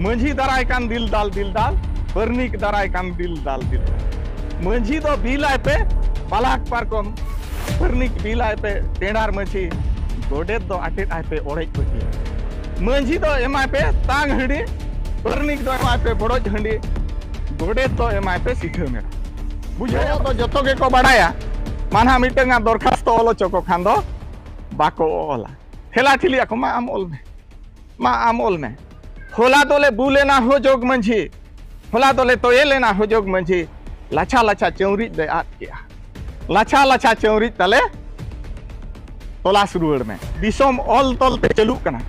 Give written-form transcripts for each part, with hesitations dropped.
मंझी दाराय कान दिल दाल परनिक दाराय कान दिल दाल मंझी दो बिलाय पे पालाक पारकम परनिक बिलाय पे टेंडार मछी गोडेत दो आटेट आय पे ओड़े पटी मंझी दो एमाय पे तांग हंडी परनिक दो एमाय पे बड़ो हंडी गोडेत दो एमाय पे सिठा मेरा बुझाया तो जतो के को बाडाया मानहा मिटंगा दरखास्त ओलो चको खान दो बाको ओला ठेला ठिलिया को मा आम ओल में होला दोले बुले ना हो जोग मंझी होला दोले तो ये लेना हो जोग मंझी लाछा लाछा चौरी दे आत किया लाछा लाछा चौरी तले तलाश रुआड़ में दिसोम ओल तोल पे चलू कना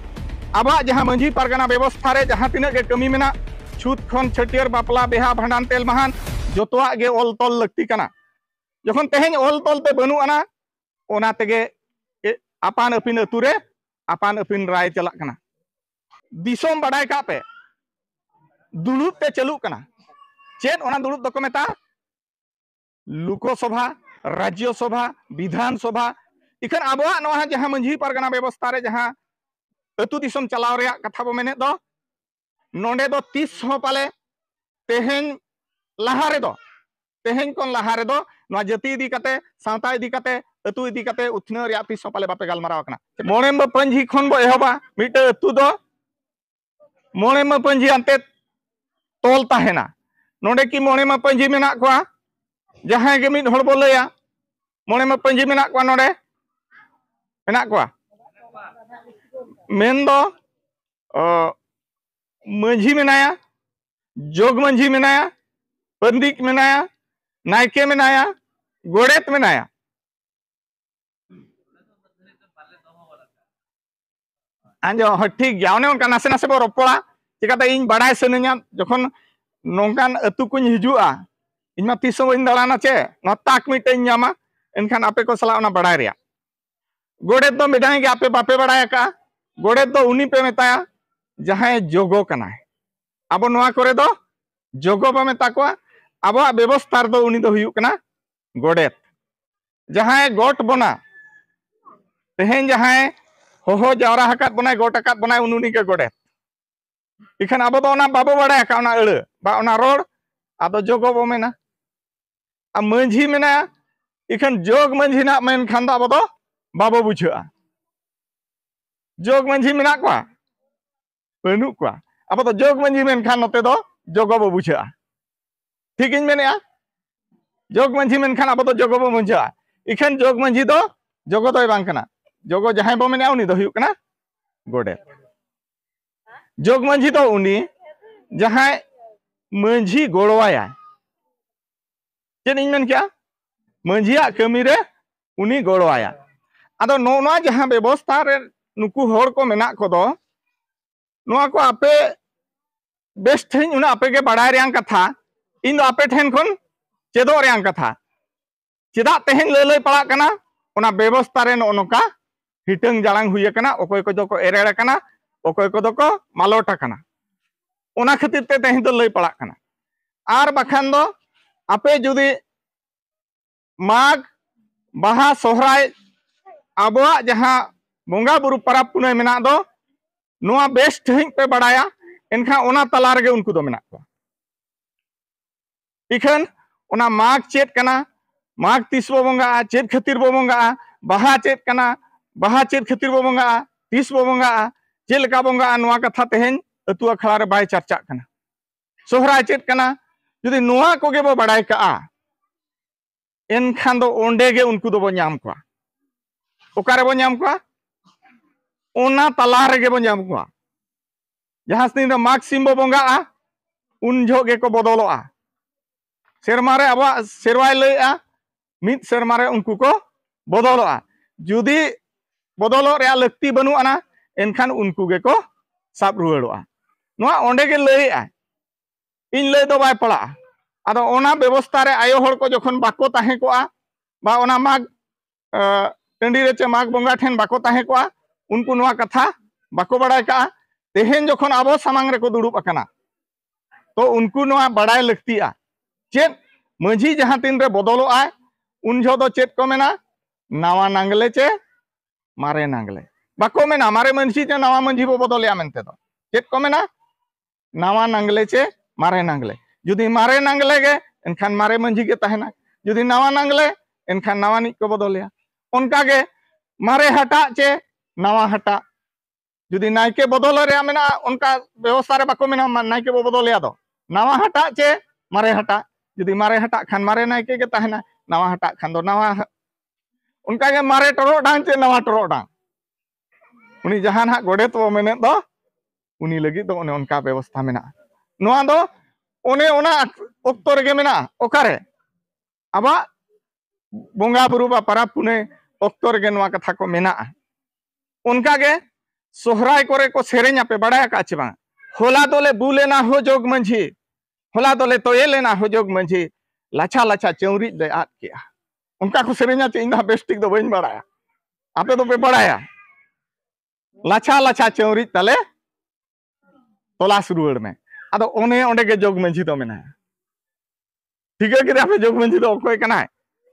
आबा जहां मंझी पारगना व्यवस्था रे जहां तिना के कमी मेना छूत खन छटियर बापला बेहा भांडान तेल महान जोतोआ गे ओल तोल लगती कना जखन तेहेन ओल तोल पे बनु आना ओना तेगे आपान अपिन अतुरे आपान अपिन राय चला कना दिसोम बड़ाय का पे दुलुप पे चलू कना चेन ओना दुलुप दको मेता लोकसभा राज्य सभा विधान सभा इखन आबोआ नोहा जहां मंझी पारगना व्यवस्था रे जहां अतु दिसोम चलाव रे कथा बो मेने दो नोंडे दो 30 हो पाले तेहेन लहा रे दो तेहेन कोन लहा रे दो नोआ जाति इदी कते सावता इदी कते अतु इदी कते उथना रे 30 हो पाले बापे गालमाराव कना मोणे म पंजी खन बो एहबा मिटे अतु दो मोणे म पंजी अंते तोल ताहेना नोंडे की मोणे म पंजी मेना कोआ जहां के मिद हड़ बो लया मोणे म पंजी मेना कोआ नोंडे मेना कोआ मेन दो मंझी मेनाया जोग मंझी मेनाया पंडित मेनाया नायके मेनाया गोड़ेत मेनाया आंजो ठीक गया ओने उनका नासे नासे बो रोपड़ा चिकाते इन बड़ाय सनेया जखन नोंकान अतु कुन हिजुआ इनमा तीसो बइन दालाना चे न ताक मिटे न्यामा एनखान आपे को सला ओना बड़ाय रिया गोड़ेत दो मिडाई के आपे बापे बड़ाय का गोड़ेत दो उनी पे मेताया जहां जोगो कनाय अब नोआ करे दो जोगो बा मेता को अब व्यवस्था दो उनी दो हुयु कना गोड़ेत जहां गोट बना तेहेन जहां होहो जावरा हकात बनाय गोट हकात बनाय उनुनी के गोड़ेत इखन अब दो ओना बाबो बड़ाय का ओना अड़ बा ओना रोड आदो जोगो बो मेना आ मंझी मेना इखन जोग मंझी ना मेन खान दो अब दो बाबो बुझा जोग मंझी मेना को बनु को अब तो जोग मंझी मेन खान नते दो जोगो बो बुझा ठीक इन मेनेया जोग मंझी मेन खान अब तो जोगो बो बुझा इखन जोग मंझी दो जोगो दो बांग कना जोगो जहां बो मेना उनी दो हुयु कना गोडे जोग मंझी दो उनी जहां मंझी गोड़वाया चेन इन मेन क्या मंझिया कमी रे उनी गोड़वाया आदो नोना जहां व्यवस्था रे नुकु होड़ को मेना को दो नोआ को आपे बेस्ट ठेन उना आपे के बड़ाय रियां कथा इन दो आपे ठेन खन चेदो रियां कथा चेदा तेहेन लय पड़ा कना ओना व्यवस्था रे नोका हिटंग जालांग हुय कना ओकोय को दो को एरेड़ कना ओकोय को दो को मालोटा कना ओना खातिर ते तेहेन दो लय पड़ा कना आर बखान दो आपे जुदी माग बाहा सोहराय आबोआ जहां बोंगा बुरु परब पुनय मेना दो नोआ बेस्ट हिं पे बड़ाया एनखा ओना तला रे उनको दो मेना को इखन ओना माग चेत कना माग तीस बो बोंगा चेत खातिर बो बोंगा बाहा चेत कना बाहा चेत खातिर बो बोंगा तीस बो बोंगा चेलका बोंगा नोआ कथा तेहेन अतु अखड़ा रे बाय चर्चा कना सोहराय चेत कना जुदी नोआ को गे बो बड़ाय का एनखान दो ओंडे गे उनको दो बो नाम को ओकारे बो नाम को ओना तला रे गे बो नाम को जहां दिन माग सिम बो बोंगा उन जोगे को बदलोआ सेरमा रे अब सेरवाय लैआ मिद सेरमा रे उनको को बदलोआ जुदी बदलो रे लक्ति बनु आना एनखान उनको गे को साब रुआड़ोआ नोआ ओंडे गे लैआ इन लय दो बाय पड़ा आदो ओना व्यवस्था रे आयो हड़ को जखन बाको ताहे कोआ बा ओना माग टंडी रे चे माग बोंगा ठेन बाको ताहे कोआ उनको नोआ कथा बाको बड़ाय का तेहेन जखन आबो सामांग रे को दुड़ुब अकना तो उनको नोआ बड़ाय लगतिया चेत मंझी जहां तीन रे बदलो आय उन जो दो चेत को मेना नावा नांगले चे मारे नांगले बाको मेना मारे मंझी चे नावा मंझी बो बदलिया मेनते दो चेत को मेना नावा नांगले चे मारे नांगले जुदी मारे नांगले गे एनखान मारे मंझी के तहना जुदी नावा नांगले एनखान नावानी को बदलिया उनका गे मारे हटा चे नावा हटा जुदी नायके बदल रे मेना उनका व्यवस्था रे बाको मेना नायके बो बदलिया दो नावा हटा चे मारे हटा जुदी मारे हटा खान मारे नायके के तहना नावा हटा खान दो नावा उनका गे मारे टरो डांग चे नावा टरो डांग उनी जहान हा गोडेत वो मेने दो उनी लगी दो उन्हें उनका व्यवस्था मेना नोआ दो उन्हें उना ओक्तो रेगे मेना ओकारे अबा बोंगा बुरु बा परा पुने ओक्तो रेगे नोआ कथा को मेना उनका गे सोहराय करे को सेरेኛ पे बड़ाया का चे बांग होला दोले बुलेना हो जोग मंझी होला दोले तोये लेना हो जोग मंझी लाछा लाछा चौरी दे आत किया उनका को सेरेኛ चे इंदा बेस्टिक दो बइन बड़ाया आपे तो पे बड़ाया लाछा लाछा चौरी तले तलाश रुआड़ में अदो ओने ओंडे के जोग मंझी तो मेना ठीक है कि आपे जोग मंझी तो कोई कना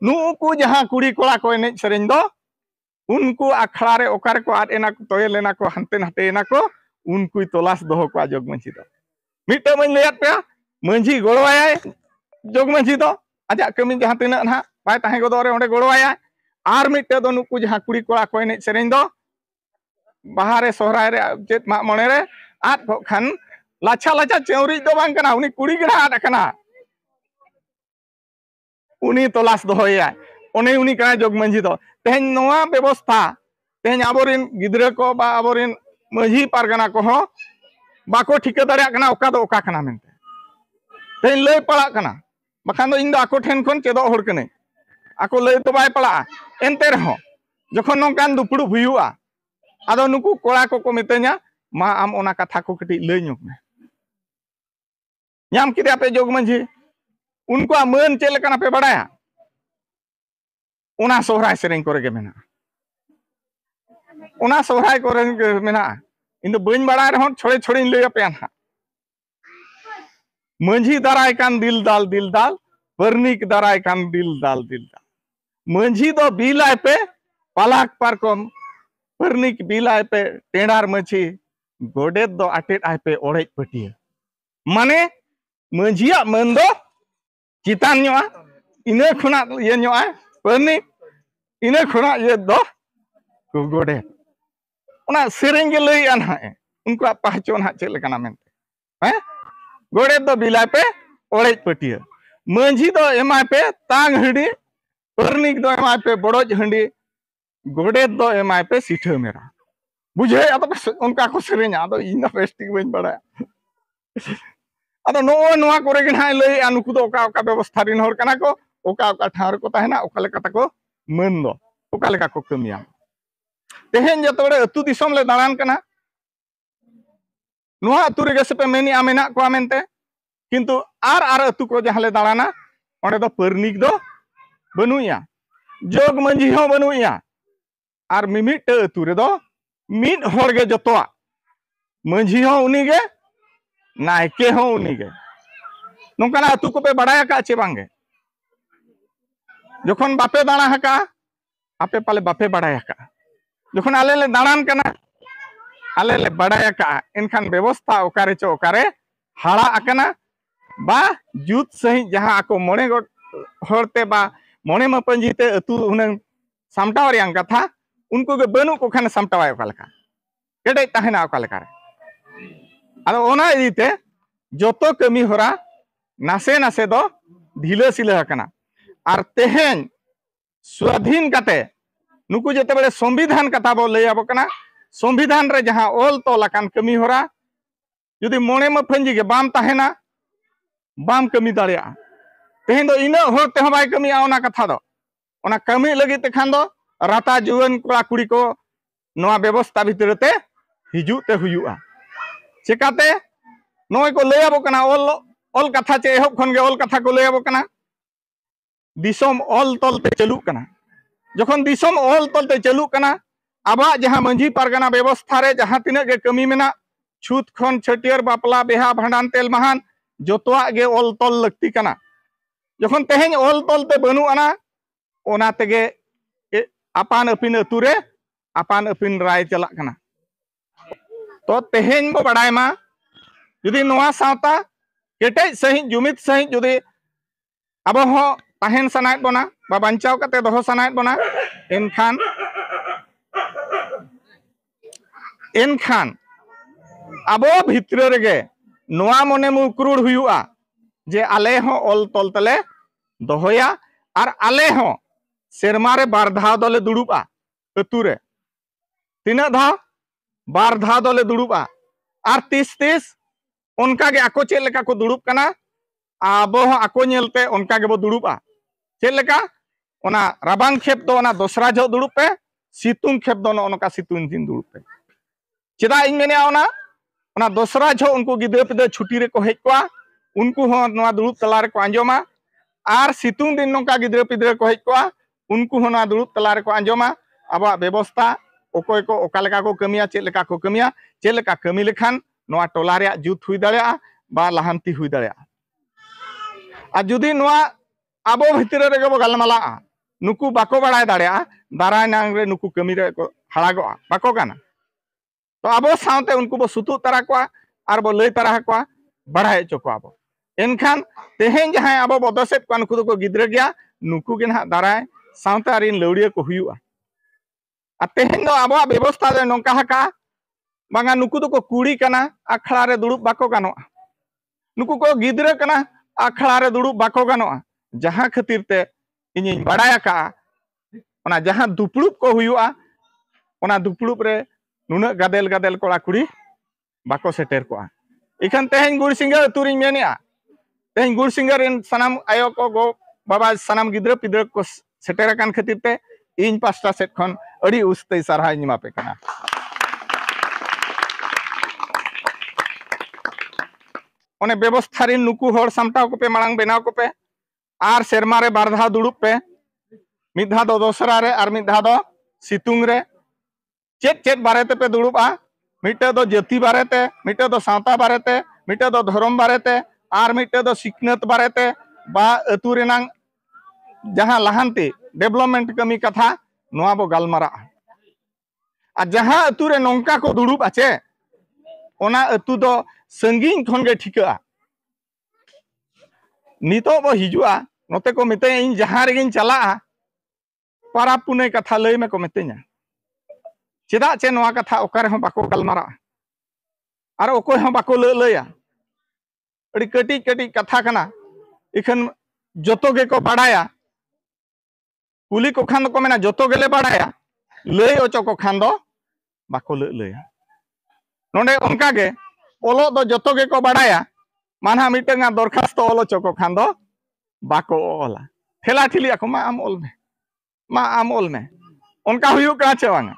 नुकु जहां कुड़ी कोड़ा को एने सेरेñ दो उनको अखड़ा रे ओकारे को आद एना को तोये लेना को हंते नहते एना को उनको तलाश दोहो को जोग मंझी दो मिटे मन लेयात पे मंझी गोड़वाय जोग मंझी दो आजा कमी जहां तिना ना बाय ताहे गोदो रे ओंडे गोड़वाय आर मिटे दो नुकु जहां कुड़ी कोड़ा को एने सेरेñ दो बाहरे सोहराय रे चेत मा मणे रे आद को खान लाछा लाछा चौरी दो बांग कना उनी कुड़ी गना आद कना उनी तलाश दोहोया उनी उनी कना जोग मंझी दो तेहन नोआ व्यवस्था तेहन आबोरिन गिद्रा को बा आबोरिन मंझी पारगना को हो बाको ठिका दाड़िया कना ओका दो ओका कना मेनते तेहन लय पड़ा कना बखान दो इन दो आको ठेन खन चेदो हर कने आको लय तो बाय पड़ा एनते रहो जखन नोकान दुपुड़ु हुयुआ आदो नुकु कोड़ा को मिते냐 मा आम ओना कथा को कटी लय नुक में ᱧᱟᱢ किदे आपे जोग मंझी उनको मन चेल कना पे बड़ाया उना सोहराय सेरेñ करे के मेना उना सोहराय करे के मेना इन दो बइन बड़ा रहन छोड़े छोड़े लय पे ना मंझी दाराय कान दिल दाल परनिक दाराय कान दिल दाल मंझी दो बिलाय पे पालाक पारकम परनिक बिलाय पे टेंडार मछी गोडेत दो आटेट आय पे ओड़े पटिया माने मंझिया मन दो चितान ᱧᱚᱜᱼᱟ इने खुना ये ᱧᱚᱜᱼᱟ परनिक इने खुना ये दो गोडेत उना सेरेñ गे लय आन हाए उनको पहचान हा चेल कना मेनते हैं गोडेत दो बिलाय पे ओड़े पटिया मंझी दो एमाय पे तांग हंडी परनिक दो एमाय पे बड़ोज हंडी गोडेत दो एमाय पे सीठा मेरा बुझे अदो उनका को सेरेñा अदो इन दो बेस्टिक बइन बड़ा अदो नो नोआ करे गे ना लय अनुकु दो ओका ओका व्यवस्था रिन हर कना को ओका ओका ठार को तहना ओका लेका तको मन दो ओका लेका को कमिया तेहेन जतोड़े अतु दिसम ले दालान कना नोआ अतु रे गसे पे मेनी आमेना को आमेनते किंतु आर अतु को जहां ले दालाना ओंडे दो परनिक दो बनुया जोग मंझी हो बनुया आर मिमिट अतु रे दो मिट होड़ गे जतोआ मंझी हो उनी गे नायके हो उनी गे नोंकाना अतु को पे बड़ाया का चे बांगे जखन बापे दाना हका आपे पाले बापे बड़ाया का जखन आले ले दानान कना आले ले बड़ाया का इनखान व्यवस्था ओकारे चो ओकारे हाड़ा अकना बा जुत सही जहां आको मोने होरते बा मोने मपंजीते अतु हुनंग सामटाव रियां कथा उनको के बनु को खान सामटावाय ओका लेका केडे ताहेना ओका लेका आदो ओना इते जोतो कमी होरा नासे नासे दो ढिला सिला कना आर तेहेन स्वाधीन कते नुकु जते बड़े संविधान कथा बो लय आबो कना संविधान रे जहां ओल तो लकान कमी होरा जुदी मोने मफंजी के बाम ताहेना बाम कमी दाड़िया तेहेन दो इना होते हो बाय कमी ओना कथा दो ओना कमी लगी ते खान दो राता जुवन कोड़ा कुड़ी को नोआ व्यवस्था भितरते हिजुते हुयुआ चिकाते नोय को लय आबो कना ओल कथा चे एहब खन गे ओल कथा को लय आबो कना दिसोम ओल तलते चलू कना जखन दिसोम ओल तलते चलू कना आबा जहां मंझी पारगना व्यवस्था रे जहां तिना गे कमी मेना छूत खन छटियर बापला बेहा भांडान तेल महान जोतोआ गे ओल तल लगती कना जखन तेहेन ओल तलते बनु आना ओना तेगे आपान अपिन अतुरे आपान अपिन राय चला कना तो तेहेन बो बड़ाय मा जुदी नोआ सावता केटेज सही जुमित सही जुदी अब हो ताहेन सनायत बना बा बांचाव कते दोहो सनायत बना एनखान अब भितर रेगे नोआ मने मुक्रुड़ हुआ जे आले हो ऑल तल तले दोहोया और आले हो सेरमारे बार धाव दले दुड़ुबा अतुरे तीना धाव बार धाव दले दुड़ुबा और 30 उनका गे आको चेक लेका को दुड़ुब कना आबो आको नेलते उनका गे बो दुड़ुबा चेक लेका ओना राबांग खेप दो ओना दोसरा जो दुड़ुब पे सितुंग खेप दो ओनका सितुंग दिन दुड़ुब पे चेदा इन मेने ओना दोसरा जो उनको गिदे पिदे छुट्टी रे को हेज कोआ उनको हो नोआ दुड़ुब तला रे को आंजोमा और सितुंग दिन नोका गिदे पिदे को हेज कोआ उनको हो नोआ दुड़ुब तला रे को आंजोमा आबा व्यवस्था ओकोय को ओका लेका को कमिया चेक लेका को कमिया चेक लेका कमी लेखान नोआ टोला रे जुत हुई दाड़ेया बा लाहांती हुई दाड़ेया आ जुदी नोआ आबो भितर रे गो गालमाला नुकु बाको बाड़ाय दाड़ेया दाराय नांग रे नुकु कमी रे को हाड़ागोआ बाको गाना तो आबो सावते उनको बो सुतु तरा कोआ आर बो लई तरा कोआ बढ़ाय चको आबो एनखान तेहेन जहां आबो बदसेत को नुकु को गिद्रे गया नुकु गे ना दाराय सावते आरिन लौड़िया को हुआ आ तेहेन दो आबो व्यवस्था दे नोंका हका बांगा नुकु को कुड़ी कना अखड़ा रे दुड़ुब बाको गानो नुकु को गिद्रे कना अखड़ा रे दुड़ुब बाको गानो जहां खातिर ते इनी बड़ाया का ओना जहां दुपड़ुब को हुआ ओना दुपड़ुब रे नुना गादेल गादेल कोड़ा कुड़ी बाको सेटेर को इखान तेहेन गुड़सिंगर तुरिं मेनिया तेहेन गुड़सिंगर इन सनाम आयो को गो बाबा सनाम गिद्रे पिद्रे को सेटेर कान खातिर ते इन पास्टा सेट खन अड़ी उस्ते सारहा इनी मापे कना ओने व्यवस्था रे नुकु होड़ सामटाव को पे मांग बेनाव को पे आर सेरमा रे बार धा दुड़ुब पे मिद धा दो दोसरा रे आर मिद धा दो सितुंग रे चेक चेक बारेते पे दुड़ुबा मिटे दो जाति बारेते मिटे दो सावता बारेते मिटे दो धर्म बारेते आर मिटे दो सिकनत बारेते बा अतु रेनांग जहां लाहांती डेवलपमेंट कमी कथा नोआ बो गालमारा आ जहां अतु रे नोंका को दुड़ुब आचे ओना अतु दो संगीन खन गे ठिका नितो बो हिजुआ नोते को मिते इन जहां रेगिन चला पारा पुने कथा लई में को मिते냐 चेदा चे नोआ कथा ओकारे हो बाको गालमारा आर ओकोय हो बाको लया अड़ी कटी कटी कथा कना इखन जोतो गे को बाड़ाया कुली को खान को मेना जोतो गेले बाड़ाया लय ओचो को खान दो बाको लया नोंडे उनका गे ओलो दो जोतो गे को बाड़ाया मानहा मिटेंगा दरखास्त ओलो चको खान दो बाको ओला ठेला ठिली को मा आम ओल में उनका हुयु का चवांगा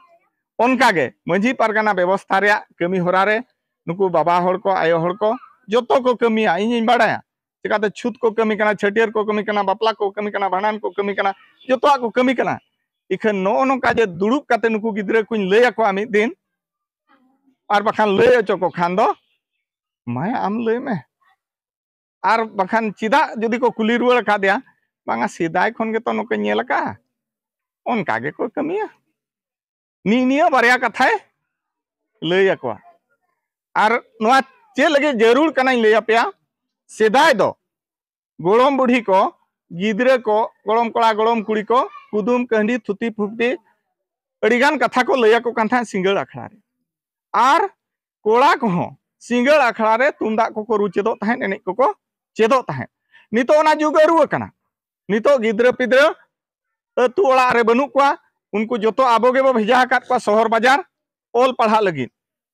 उनका गे मंझी पारगाना व्यवस्था रे कमी होरा रे नुकु बाबा होड़ को आयो होड़ को जोतो को कमिया इन बाड़ाया चिकाते छुत को कमी कना छटियर को कमी कना बापला को कमी कना भांडान को कमी कना जोतो को कमी कना इखन नो नोका जे दुड़ुब काते नुकु गिद्रे कुन लय आको मिद दिन आर बखान लय अचो को खान दो माय आम लय में आर बखान चिदा जदि को कुली रुवाड़ का दिया बांगा सिदाय खन गे तो नोके नेल का उनका गे को कमिया निनिया बारिया कथाय लय आको आर नोआ चे लगे जरूर कना लय आपया सिदाय दो गोड़म बुढ़ी को गिद्रे को गोड़म कोड़ा गोड़म कुड़ी को कुदुम कहंडी थुती फुफटी अड़ीगान कथा को लय आको कान था सिंगल अखड़ा रे आर कोड़ा को हो सिंगल अखड़ा रे तुमदा को रुचेदो तहन एने को चेदो तहन नितो ओना जुग अरुवा कना नितो गिद्रे पिद्रे अतु ओड़ा रे बनु कोआ उनको जोतो आबो गे बो भेजा काट को शहर बाजार ओल पढ़ा लगी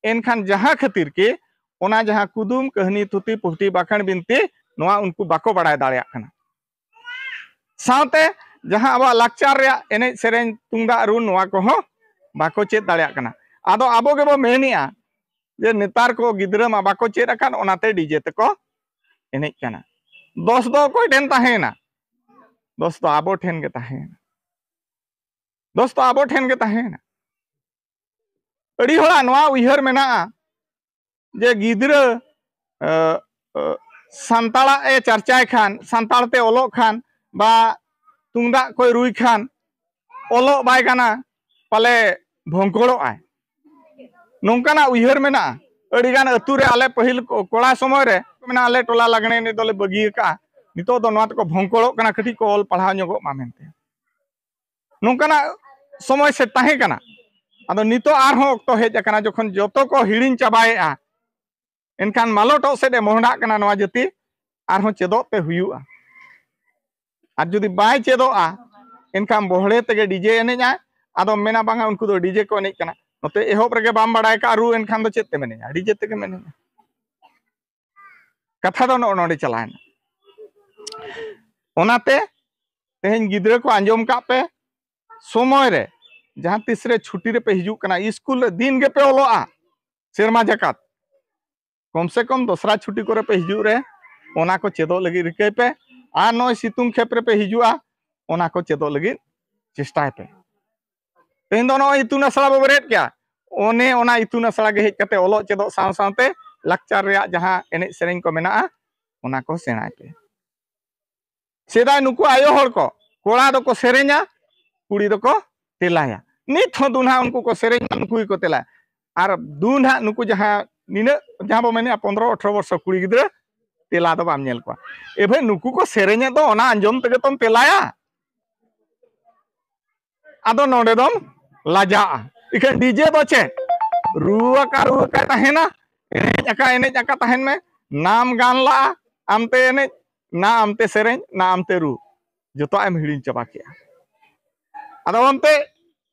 एनखान जहां खातिर के ओना जहां कुदुम कहनी थुती पुहटी बाखण बिनती नोआ उनको बाको बड़ाय दाड़िया कना सावते जहां आबा लाकचार रे एने सेरेन तुंगदा रु नोआ को हो बाको चेत दाड़िया कना आदो आबो गे बो मेनिया जे नेतार को गिद्रा मा बाको चेत अकान ओनाते डीजे ते को एने कना दोस्त दो कोई ठेन ताहेना दोस्त तो आबो ठेन गे ताहेना दोस्त आबो ठेन गे ताहेना अड़ी होड़ा नोआ उइहर मेना जे गिद्रा संताला ए चर्चाय खान संतालते ओलो खान बा तुंगदा कोई रुई खान ओलो बाय गाना पाले भोंकोड़ो आय नोंकाना उइहर मेना अड़ीगान अतुरे आले पहिल कोड़ा समय रे मेना आले टोला लागने ने दोले बगी का नितो दो नोत को भोंकोड़ो कना कटी को ऑल पढ़ा ᱧᱚᱜᱚᱜ मा मेनते नोंकाना समय से ताहे कना आदो नितो आरहो अक्तो हेज कना जखन जतो को हिड़िन चाबाएआ एनखान मालोटो सेदे मोहडा कना नवा जति आरहो चेदो पे हुयुआ आर जुदी बाय चेदोआ एनखान बोहड़े तेगे डीजे एनेजा आदो मेना बांगा उनको दो डीजे को एनेज कना नोते एहोब रेगे बाम बड़ाय का रू एनखान दो चेते मेनेजा डीजे तेगे मेनेजा कथा दो नोडे चलायना ओनाते तेहेन गिद्रे को आंजम का पे समय रे जहां तीसरे छुट्टी रे पे हिजू कना स्कूल रे दिन गे पे ओलोआ सेरमा जकात कम से कम दूसरा छुट्टी करे पे हिजू रे ओना को चेदो लगी रिके पे आ नय सितुंग खेप रे पे हिजुआ ओना को चेदो लगी चेष्टाय पे तेन दो नय इतुन असला बबरेट क्या ओने ओना इतुन असला गे हेज कते ओलो चेदो साव सावते लाक्चार रे जहां एने सेरेंग को मेना ओना को सेणाय पे सेदाय नुकु आयो हर को कोड़ा दो को सेरेंगा कुड़ी दो को तेलाया नित हो दुना उनको को सेरेंग नुकु को तेला आर दुना नुकु जहां निने जहां बो मेने 15-18 वर्ष कुड़ी गिद्रे तेला दो बाम नेल को ए भाई नुकु को सेरेंगा दो ओना अंजम तगे तुम तेलाया आदो नोडे दम लाजा इखन डीजे दो चे रुआ का तहेना एने जाका तहेन में नाम गान ला आमते एने ना आमते सेरेंग ना आमते रू जो एम हिड़िन चाबा किया आदो ओनते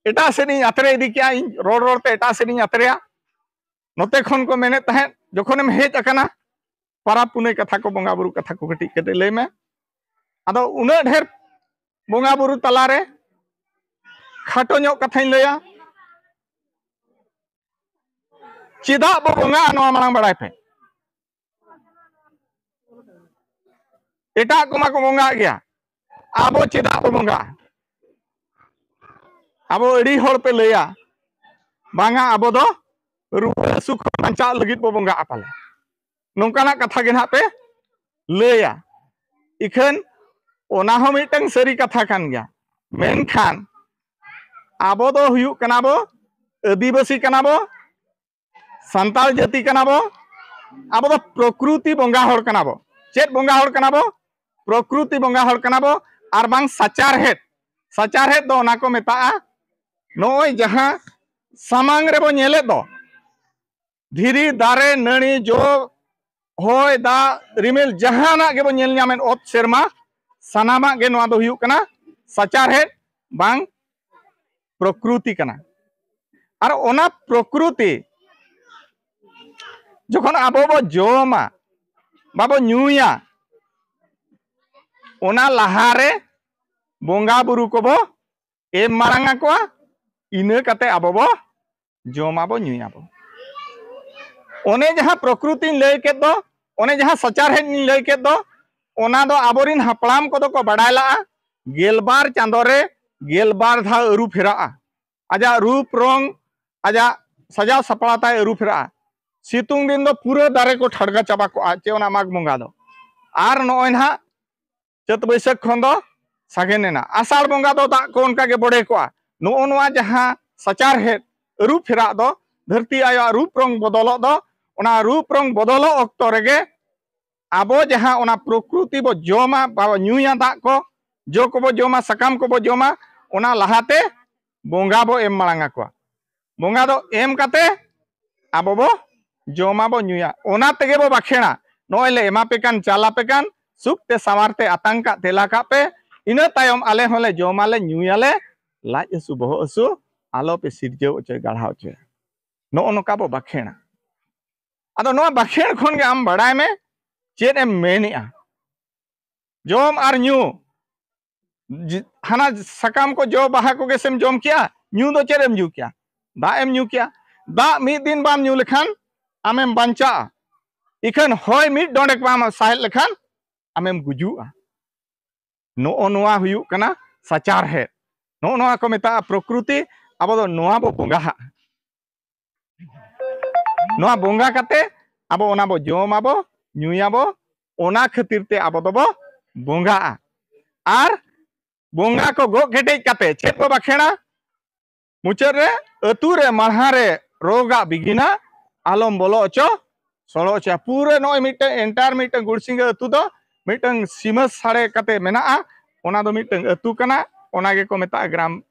एटा सेनी आतरे इदी किया रोड रोड ते एटा सेनी आतरेया नोते खन को मेने तहेन जखोनेम हेज अकना पारा पुने कथा को बोंगा बुरु कथा को कटी कटे ले में आदो उना ढेर बोंगा बुरु तलारे खाटो ᱧᱚᱜ कथाई लया चिदा बो बोंगा नवा मांग बड़ाय पे एटा को बोंगा गया आबो चिदा बो बोंगा आबो अड़ी होड़ पे लया बांगा आबो दो रुआ सुख बंचा लगित बो बोंगा पाले नोंकाना कथा गे ना पे लया इखन ओना हो मिटंग सरी कथा कान गया मेनखान आबो दो हुयु कना बो आदिवासी कना बो संताल जाति कना बो आबो दो प्रकृति बोंगा होड़ कना बो चेत बोंगा होड़ कना बो प्रकृति बोंगा होड़ कना बो आर बांग सचार हेत दो ओना को मेता नोय जहां सामांग रे बो नेले दो धीरी दारे नणी जो होय दा रिमिल जहाना गे बो नेल न्यामेन ओत सेरमा सनामा गे नोआ दो हुयु कना सचार हेत बांग प्रकृति कना और ओना प्रकृति जखन आबो बो जोमा बाबो न्यूया ओना लहारे बोंगा बुरु को बो एम मारांगा को इने कते आबो बो जोमा बो न्यूया बो ओने जहां प्रकृति लय के दो ओने जहां सचार हेड लय के दो ओना दो आबोरिन हपड़ाम को दो को बडायला गेलबार चांदो रे गेलबार धा अरु फेरा आजा रूप रंग आजा सजाव सपड़ाता अरु फेरा सितुंग दिन दो पूरे दारे को ठड़गा चाबा को आचे ओना माग बोंगा दो आर नोय ना चत बैसाख खन दो सागेनेना आषाढ़ बोंगा दो दा को उनका के बड़े को नो नोआ जहां सचार हेड अरु फेरा दो धरती आयो रूप रंग बदलो दो ओना रूप रंग बदलो अक्तो रेगे आबो जहां ओना प्रकृति बो जोमा बाबा न्यूया दा को जो को बो जोमा सकाम को बो जोमा ओना लहाते बोंगा बो एम मांगा को बोंगा दो एम काते आबो बो जोमा बो न्यूया ओना तेगे बो बाखेना नोयले एमा पेकान चाला पेकान सुखते सामारते आतंका तेला का पे इना तायम आले होले जोमाले न्यूयाले लाज असु बहो असु आलो पे सिरजेव चे गाढ़ाव चे नो नोका बो बाखेना आदो नो बाखेन खन गे आम बड़ाय में चेद एम मेनिया जोम आर न्यू हाना सकाम को जो बाहा को गेसेम जोम किया न्यू दो चेद एम न्यू किया दा एम न्यू किया दा मी दिन बाम न्यू लेखान आमेम बांचा इखन होय मी डोंडेक बाम साहेल लेखान आमेम गुजुआ नो नोआ हुयु कना सचार है नो नोआ को मेता प्रकृति आबो दो नोआ बो बोंगा नोआ बोंगा काते आबो ओना बो जोम आबो न्यूया बो ओना खातिर ते आबो दो बो बोंगा आर बोंगा को गो केटे काते चेत को बाखेना मुचर रे अतु रे माढ़ा रे रोगा बिगिना आलम बोलो अचो सड़ो अचो पूरे नॉय मिटन एंटायर मिटन गुड़सिंगा अतु दो मिटन सीमा साड़े कते मेना ओना दो मिटन अतु कना ओना गे को मेता ग्राम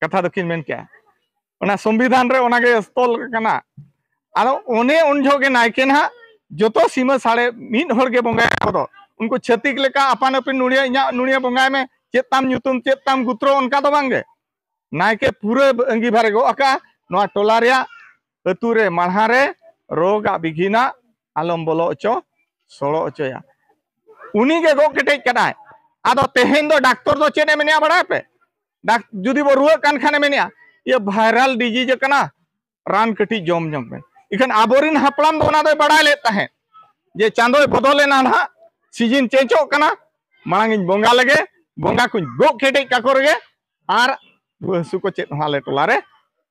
कथा दो किन मेन क्या ओना संविधान रे ओना गे स्थल कना आदो ओने उन जोगे नायके ना जोतो सीमा साड़े मिन हर गे बंगा दो उनको छतिक लेका अपान अपिन नुड़िया इना नुड़िया बंगाय में चेताम न्यूतुम चेताम गुत्रो उनका दो बांगे नायके पूरे अंगी भरे गो अका नोआ टोला रे अतु रे माढ़ा रे रोगा बिघिना आलम बोलो अचो सड़ो अचोया उनी गे गो केटेज कदाय आदो तेहेन दो डॉक्टर दो चेने मेनिया बड़ा पे जुदी बो रुआ कान खाने मेनिया ये वायरल डिजीज कना रान कटी जम जम में इखन आबोरिन हपलाम दो ना दो बड़ा लेता है जे चांदो बदले ना ना सीजन चेंजो कना मांग बोंगा लगे बोंगा कुछ गो केटेज का करगे आर हसु को चेत हाले टोला रे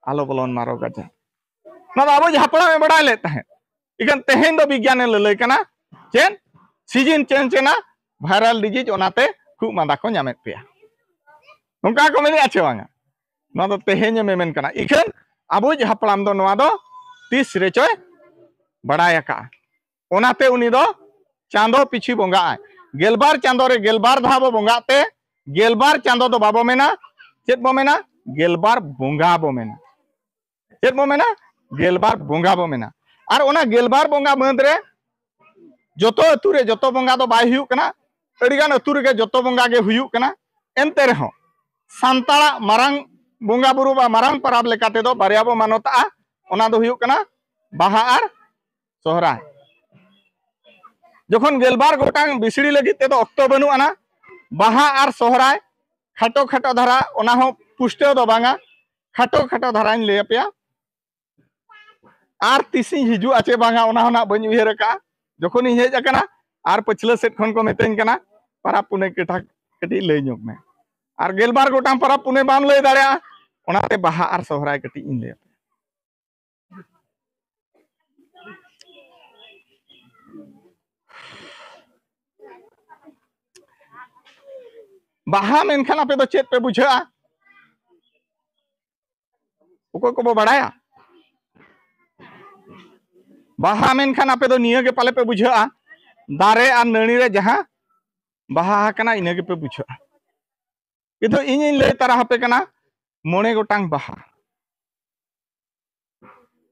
आलो बोलन मारो गजा ना आबो हपला में बड़ा लेता है इखन तेहेन दो विज्ञान ले कना चेन सीजन चेंज चेना वायरल डिजीज ओनाते खूब मादा को ᱧᱟᱢᱮᱫ पेया नोंका को मेनि आछे बांगा ना दो तेहेन मेमेन कना इखन आबो हपलाम दो नोआ दो तीस रे चोय बड़ाय का ओनाते उनी दो चांदो पिछी बोंगा आय गेलबार चांदो रे गेलबार धाबो बोंगाते गेलबार चांदो दो बाबो मेना चेत बो मेना गेलबार बोंगा बो मेना चेत बो मेना गेलबार बोंगा बो मेना आर ओना गेलबार बोंगा मद रे जोतो अतु रे जोतो बोंगा दो बाय हुयु कना अडिगान अतु रे जोतो बोंगा गे हुयु कना एनते रेहो सांताला मारांग बोंगा बुरु बा मारांग पराब लेकाते दो बारिया बो मानोता ओना दो हुयु कना बाहा आर सोहराय जखन गेलबार गोटांग बिसड़ी लगित ते दो अक्तो बनु आना बाहा आर सोहराय खाटो खाटो धारा ओना हो पुष्टे दो बांगा खाटो खाटो धाराñ ले पेया आर तिसी हिजु आचे बांगा ओना होना बनि उहेर का जखन हेज अकना आर पछले सेट खन को मेतेñ कना पारा पुने केटा कटी ले ᱧᱚᱜ में आर गेलबार गोटांग पारा पुने बाम ले दाड़या ओनाते बाहा आर सोहराय कटी इन ले बाहा मेनखान आपे दो चेत पे बुझा उको को बड़ाया बाहा मेनखान आपे दो निया के पाले पे बुझा दारे आ नणी रे जहां बाहा कना इने के पे बुझा किंतु इन ले तारा हपे कना मोणे गोटांग बाहा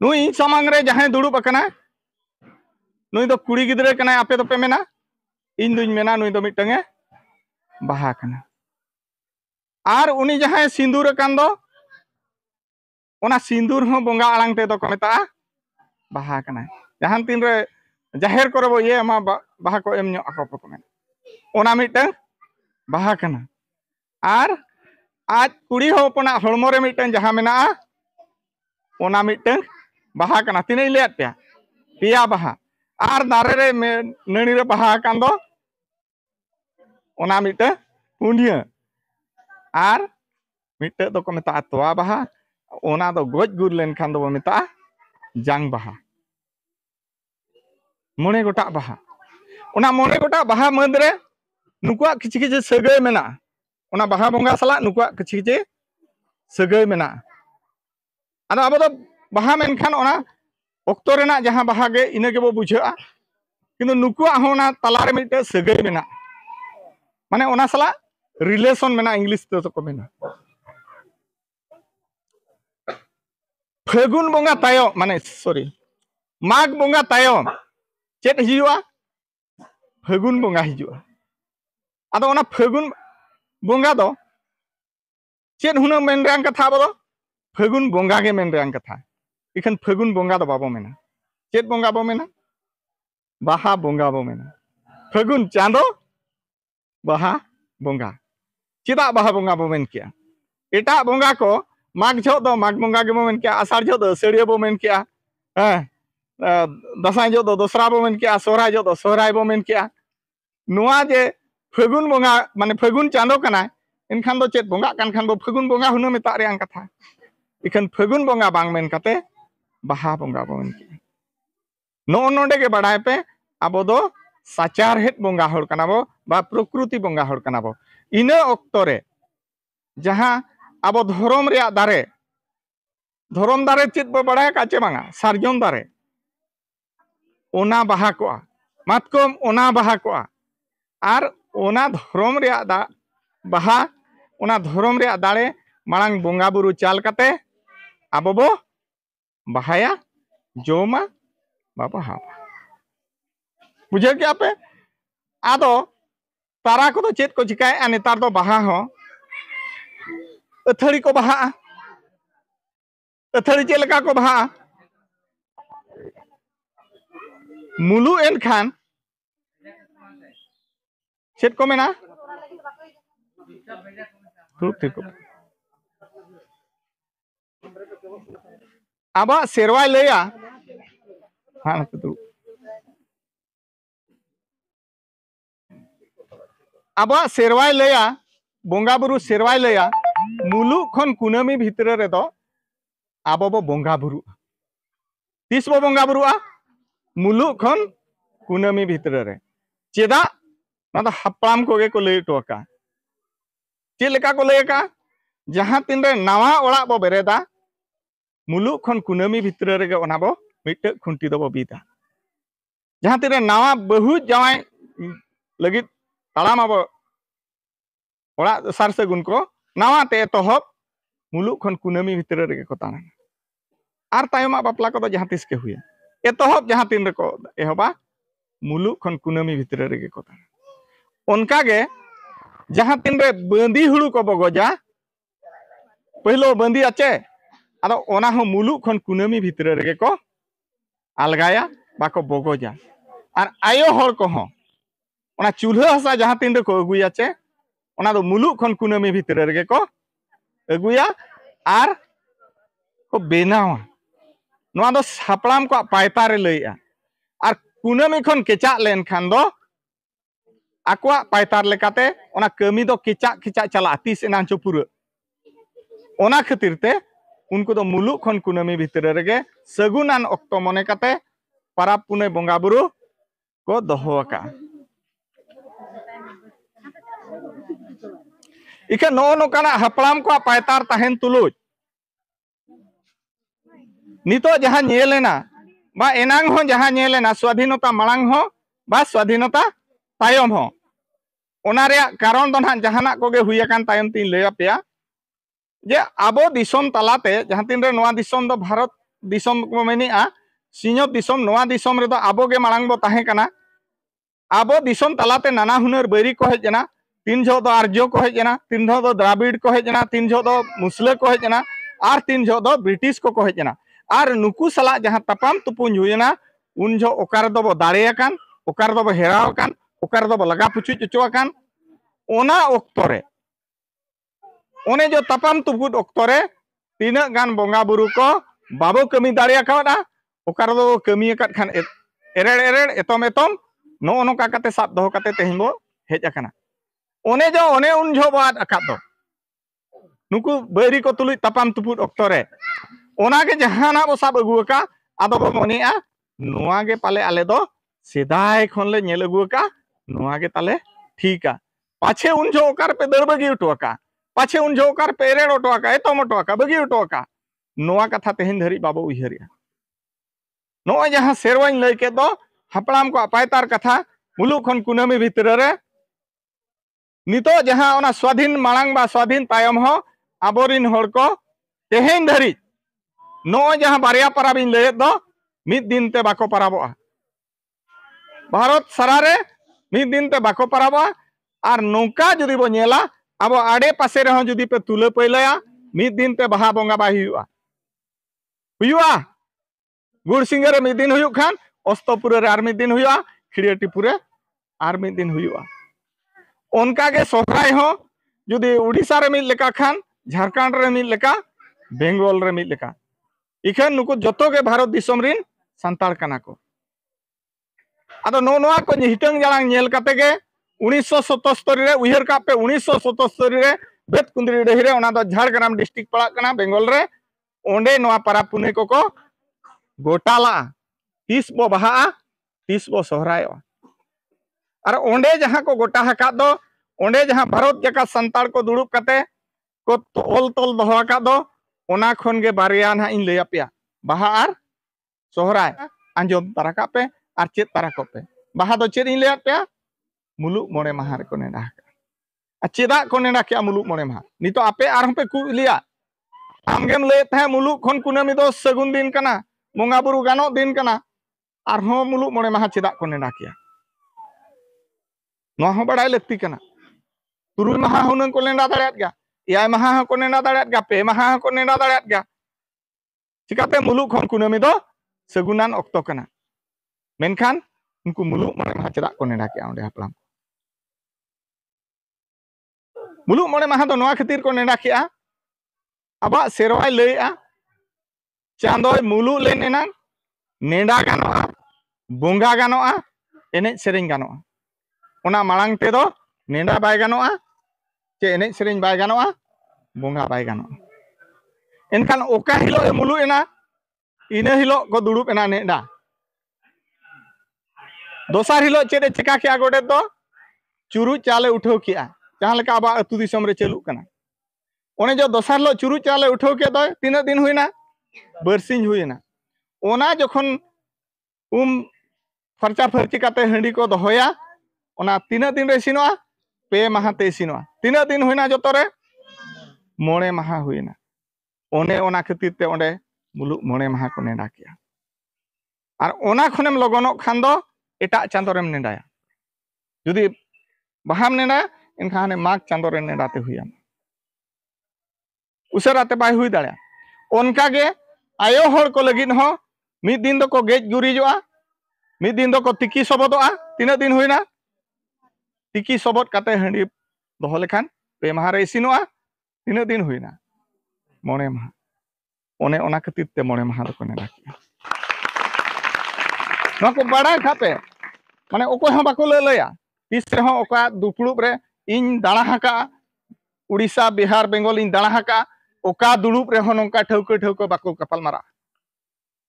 नुई सामांग रे जहां दुड़ुब कना नुई दो कुड़ी गिदरे कना आपे दो पे मेना इन दुई मेना नुई दो मिटंगे बाहा कना आर उनी जहां सिंदूर कान दो ओना सिंदूर हो बोंगा आड़ांग ते दो को मेता बाहा कना जहां तीन रे जाहिर करबो ये मा बाहा को एम ᱧᱚᱜ ako को मेना ओना मिटंग बाहा कना आर आज कुड़ी हो अपना हड़मो रे मिटंग जहां मेना ओना मिटंग बाहा कना तिने ले पे पिया बाहा आर दारे रे नणी रे बाहा कान दो ओना मिटंग पुनिया आर मिटे दो को मेता तोवा बाहा ओना दो गोज गुर लेन खान दो मेता जांग बाहा मोने गोटा बाहा ओना मोने गोटा बाहा मद रे नुकुआ किछि किछि सगै मेना ओना बाहा बोंगा सला नुकुआ किछि किछि सगै मेना आदो आबो दो बाहा मेन खान ओना ओक्तो रेना जहां बाहा गे इने के बो बुझा किंतु नुकुआ हो ओना तला रे मिटे सगै मेना माने ओना सला रिलेशन मेना इंग्लिश तो को मेना फागुन बोंगा तायो माने सॉरी माघ बोंगा तायो चेत हिजुआ फागुन बोंगा हिजुआ आदो ओना फागुन बोंगा दो चेत हुना मेन रेंग कथा बदो फागुन बोंगा गे मेन रेंग कथा इखन फागुन बोंगा दो बाबो मेना चेत बोंगा बो मेना बाहा बोंगा बो मेना फागुन चांदो बाहा बोंगा चिदा बाहा बोंगा बो मेन किया एटा बोंगा को माघ झो दो माघ बोंगा गे बो मेन किया आषाढ़ झो दो सड़िया बो मेन किया दसाई जो दो दोसरा बो मेन किया सोहराय जो दो सोहराय बो मेन किया नुआ जे फागुन बोंगा माने फागुन चांदो कना इनखान दो चेत बोंगा कान खान बो फागुन बोंगा हुना मेता रेंग कथा इखन फागुन बोंगा बांग मेन कते बाहा बोंगा बो मेन किया नो नोंडे के बड़ाय पे आबो दो साचार हेत बोंगा हड़ कना बो बा प्रकृति बोंगा हड़ कना बो इना ऑक्तो रे जहां आबो धर्म रे दारे धरम दारे चेत बो बड़ा काचे बांगा सारजम दारे ओना बाहा कोआ मातकम ओना बाहा कोआ आर ओना धरम रे दा बाहा ओना धरम रे दाड़े मांग बोंगा बुरु चाल काते आबो बो बाहाया जोमा बाबा हा बुझे क्या पे आदो तारा को तो चेत को चिकाय नेतार दो बाहा हो अथड़ी को बाहा अथड़ी चे लका को बाहा मुलु एन खान चेत को मेना आबा सेरवाय लया हाँ आबा सेरवाय लया बोंगा बुरु सेरवाय लया मुलु खन कुनामी भितर रे दो आबो बो बोंगा बुरु तीस बो बोंगा बुरुआ मुलु खन कुनामी भितर रे चेदा ना तो हपलाम को गे को लय टोका चे लेका को लय का जहां तीन रे नवा ओड़ा बो बेरेदा मुलु खन कुनामी भितर रे गे ओना बो मिट खुंटी दो बो बीदा जहां तीन रे नवा बहु जावाय लगित तालाम अब ओड़ा सार सगुन को नावाते एतहब मुलुक खन कुनामी भितर रे को ताना आर तायमा बापला को जहां तिस के हुए एतहब जहां तीन रे को एहबा मुलुक खन कुनामी भितर रे को ताना उनका गे जहां तीन रे बंदी हुड़ू को बगोजा पहलो बंदी आचे आदो ओना हो मुलुक खन कुनामी भितर रे को अलगाया बाको बगोजा आर आयो हर को हो ओना चूल्हा हसा जहां तीन रे को अगुया चे ओना दो मुलुक खन कुनामी भितर रे को अगुया आर को बेनावा नोआ दो सापड़ाम को पायता रे लइया आर कुनामी खन केचा लेन खान दो आकुआ पायतार लेकाते ओना कमी दो केचा केचा चला तीस एना चुपुर ओना खातिर ते उनको दो मुलुक खन कुनामी भितर रे सगुनान अक्तो मने काते पाराब पुने बोंगा बुरु को दोहोका इके नो नोकाना हपलाम को पायतार ताहेन तुलुज नितो जहां नेलेना बा एनांग हो जहां नेलेना स्वाधीनता मांग हो बा स्वाधीनता तायम हो ओना रे कारण दो ना जहाना को गे हुया कान तायम तीन लय पेया जे आबो दिसम तलाते जहां तीन रे नोआ दिसम दो भारत दिसम को मेनिआ सिंहत दिसम नोआ दिसम रे दो आबो गे मांग बो ताहे काना आबो दिसम तलाते नाना हुनर बैरी को हेजना तीन झो दो आर्य को हेजना तीन झो दो द्राविड़ को हेजना तीन झो दो मुसले को हेजना आर तीन झो दो ब्रिटिश को हेजना आर नुकु सला जहां तपाम तुपुन हुयना उन झो ओकार दो बो दाड़े आकान ओकार दो बो हेराव आकान ओकार दो बो लगा पुचु चुचो आकान ओना ओक्तरे ओने जो तपाम तुपुट ओक्तरे तीना गान बोंगा बुरु को बाबो कमी दाड़े आकाना ओकार दो कमी आकात खान एरेड़ एरेड़ एतम एतम नो नोका काते साब दो काते तेहिं बो हेज आकाना ओने जो ओने उन झो बाद आकात दो नुकु बैरी को तुलुज तपाम तुपुट ओक्तरे ओनागे जहाना बो साब अगुका आदो बो मनिया नोआगे पाले आले दो सेदाय खन ले नेल अगुका नोआगे ताले ठीका पाछे उन जो ओकार पे दर बगी उटोका पाछे उन जो ओकार पे एरेड़ उटोका एतम उटोका बगी उटोका नोआ कथा तेहिन धरी बाबो उइहरिया नो जहां सेरवाइन लय के दो हपलाम को पायतार कथा मुलुक खन कुनामी भितर रे नितो जहां ओना स्वाधीन मांग बा स्वाधीन तायम हो आबोरिन हर को तेहेन धरी नो जहां बारिया पाराबिन लय दो मिद दिन ते बाको पाराबोआ भारत सारारे मिद दिन ते बाको पाराबोआ आर नौका जुदी बो नेला आबो आडे पासे रे हो जुदी पे तुले पैलाया मिद दिन ते बाहा बोंगा बा हुयुआ गुड़सिंगे रे मिद दिन हुयु खान अस्तपुरे रे आर मिद दिन हुयुआ खिड़ियाटीपुरे आर मिद दिन हुयुआ उनका के सोहराय हो जुदी उड़ीसा रे मिद लेका खान झारखंड रे मिद लेका बेंगल रे मिद लेका इखन नुकु जतो के भारत दिसम रिन संताल कना को आदो नो नोआ को हिटंग जालांग नेल काते के 1977 रे उयहर का पे 1977 रे बेतकुंद्री डेहरे ओना दो झारग्राम डिस्ट्रिक्ट पड़ा कना बेंगल रे ओंडे नोआ पारा पुने को गोटाला 30 बो बहा 30 बो सोहराय और ओंडे जहां को गोटा हका दो ओंडे जहां भारत जका संताल को दुड़ुब काते को तोल तोल दोहो हका दो ओना खन गे बारिया ना इन लैया पेया बाहा आर सोहराय आंजम ताराका पे आर चेत ताराको पे बाहा दो चेत इन लैया पेया मुलुक मोड़े माहा रे को नेडा आ चेदा को नेडा के मुलुक मोड़े माहा नितो आपे आर पे कु लिया आमगेम ले थे मुलुक खन कुनामी दो सगुन दिन कना बोंगा बुरु गानो दिन कना आर हो मुलुक मोड़े माहा चेदा को नेडा के नो हो बड़ाई लगती कना तुरुई माहा हुनन को नेडा दाड़ेत गा एयाय माहा को नेडा दाड़ेत गा पे माहा को नेडा दाड़ेत गा चिकाते मुलुक खन कुनामी दो सगुनान ऑक्तो कना मेनखान उनको मुलुक मोड़े माहा चेदा को नेडा के ओंडे हपलाम मुलुक मोड़े माहा दो नोआ खातिर को नेडा के आबा सेरवाय लैया चांदोय मुलुक लेन एना नेडा गानोआ बोंगा गानोआ एने सेरेñ गानोआ ओना माळांग ते दो नेडा बाय गानोआ चे एने सेरेñ बाय गानोआ बोंगा बाय गानोआ एनखान ओका हिलो मुलुक एना इना हिलो को दुड़ुब एना नेडा दोसार हिलो चेदे चिका के गोडे दो चुरु चाले उठाव किया जहां लेका आबा अतु दिसम रे चलुक कना ओने जो दोसार लो चुरु चाले उठाव के दो तीन दिन हुईना बरसिंग हुईना ओना जखन फरचा फरची काते हंडी को दोहया ओना तीन दिन रे सिनोआ पे माहा ते सिनोआ तीन दिन हुईना जतो रे मोड़े माहा हुईना ओने ओना खातिर ते ओंडे मुलुक मोड़े माहा को नेडा किया आर ओना खनेम लगनो खान दो एटा चांदो रेम नेडाया जुदी बाहाम नेडा इनखाने माग चांदो रे नेडाते हुईया उसराते बाय हुई दाड़ा ओनका गे आयो हर को लगिन हो मिद दिन दो को गेज गुरिजोआ मिद दिन दो को तिकी सबदोआ तीन दिन हुईना तिकी सबद काते हंडी दोहो लेखान पे माहा रे इसिनोआ तीन दिन हुईना मोड़े माहा ओने ओना खातिर ते मोड़े माहा दो को नेडा किया नो को बड़ा खापे माने ओको ह बाको लैया तीस रे हो ओका दुपुड़ुब रे इन दाड़ा हाका उड़ीसा बिहार बेंगल इन दाड़ा हाका ओका दुड़ुब रे हो नोंका ठौको ठौको बाको कपाल मारा